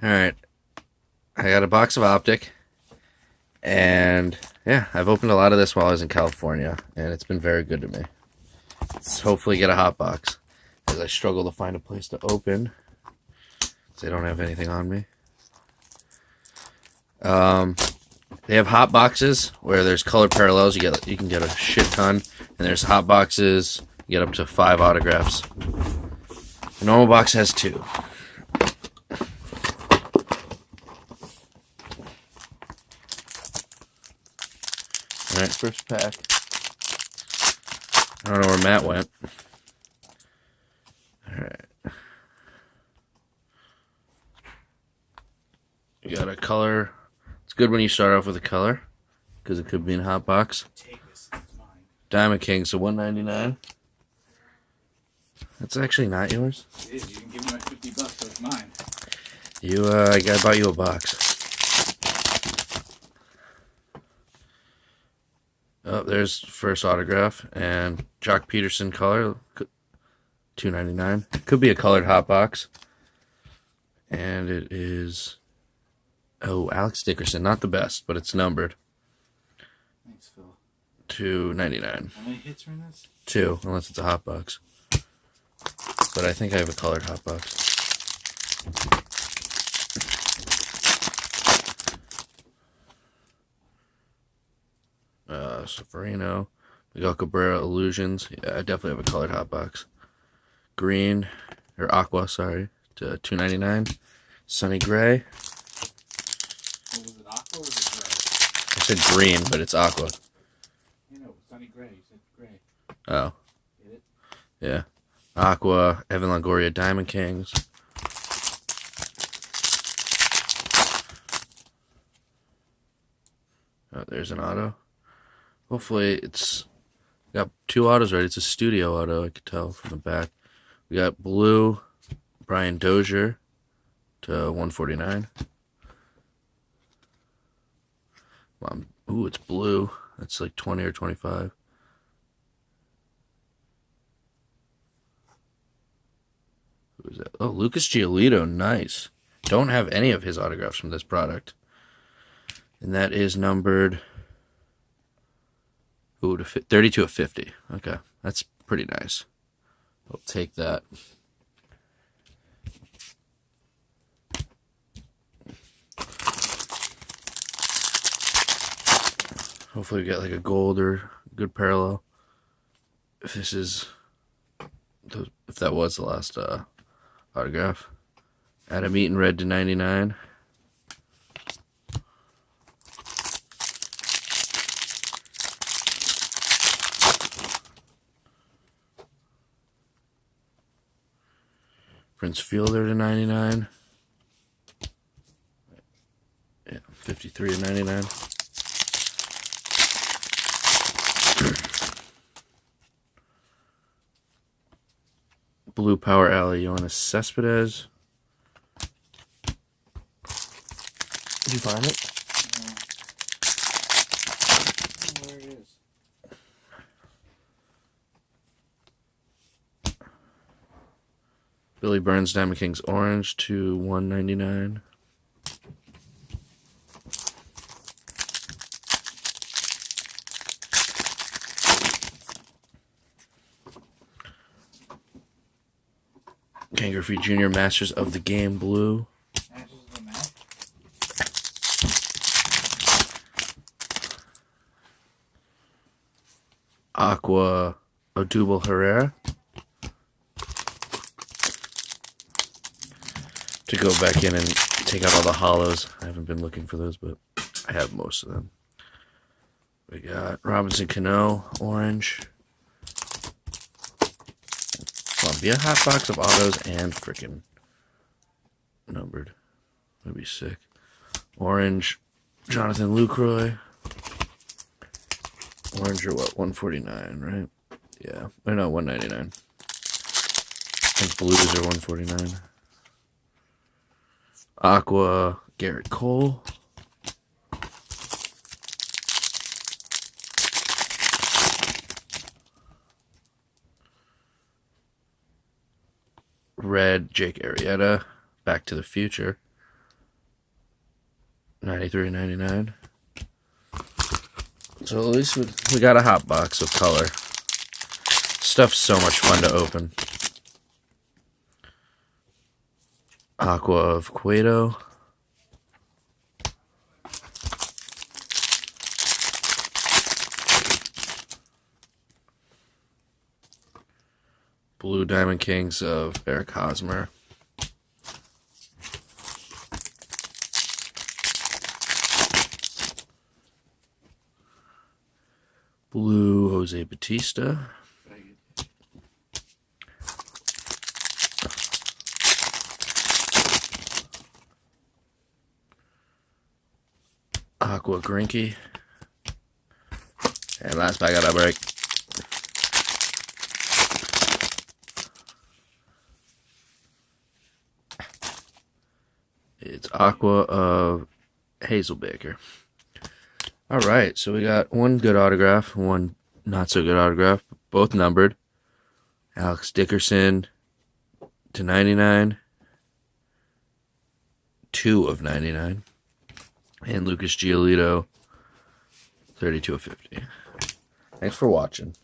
Alright, I got a box of Optic, and yeah, I've opened a lot of this while I was in California, and it's been very good to me. Let's hopefully get a hot box, as I struggle to find a place to open, because I don't have anything on me. They have hot boxes where there's color parallels. You can get a shit ton, and there's hot boxes you get up to 5 autographs. The normal box has 2. Alright, first pack. I don't know where Matt went. Alright. You got a color. It's good when you start off with a color, because it could be in hot box. Take this, it's mine. Diamond King, so $1.99. That's actually not yours. It is. You can give me my $50, so it's mine. I bought you a box. Oh, there's first autograph, and Jock Peterson color, $2.99. Could be a colored hot box. And it is, Alex Dickerson, not the best, but it's numbered. Thanks, Phil. $2.99. How many hits are in this? 2, unless it's a hot box. But I think I have a colored hot box. Severino, Miguel Cabrera, Illusions. Yeah, I definitely have a colored hot box. Green, or Aqua, sorry, to $2.99. Sunny Gray. What was it, aqua or was it gray? I said green, but it's Aqua. You know, sunny gray. You said gray. Oh. Get it? Yeah. Aqua, Evan Longoria, Diamond Kings. Oh, there's an auto. Hopefully it's got 2 autos right. It's a studio auto, I could tell from the back. We got blue, Brian Dozier to $149. Ooh, it's blue. That's like 20 or 25. Who is that? Oh, Lucas Giolito, nice. Don't have any of his autographs from this product. And that is numbered 32 of 50. Okay, that's pretty nice. I'll take that. Hopefully we get like a gold or good parallel. If that was the last autograph. Adam Eaton red to 99. Prince Fielder to 99. Yeah, 53 to 99. Blue Power Alley, Jonas Cespedes. Did you find it? Where it is. Billy Burns, Diamond Kings Orange to $1.99. Ken Griffey Jr. Masters of the Game Blue. Ashes of the map. Aqua Odubel Herrera. To go back in and take out all the hollows. I haven't been looking for those, but I have most of them. We got Robinson Cano, orange. Columbia, hot box of autos and freaking numbered. That'd be sick. Orange, Jonathan Lucroy. Orange or what? $149, right? Yeah. Or no, $199. I think blues are $149. Aqua, Garrett Cole. Red, Jake Arrieta. Back to the Future. 93.99. So at least we got a hot box of color. Stuff's so much fun to open. Aqua of Cueto. Blue Diamond Kings of Eric Hosmer. Blue Jose Batista. Aqua Grinky. And last pack out of break. It's Aqua of Hazelbaker. Alright, so we got one good autograph, one not so good autograph, both numbered. Alex Dickerson /99. 2 of 99. And Lucas Giolito 32 of 50. Thanks for watching.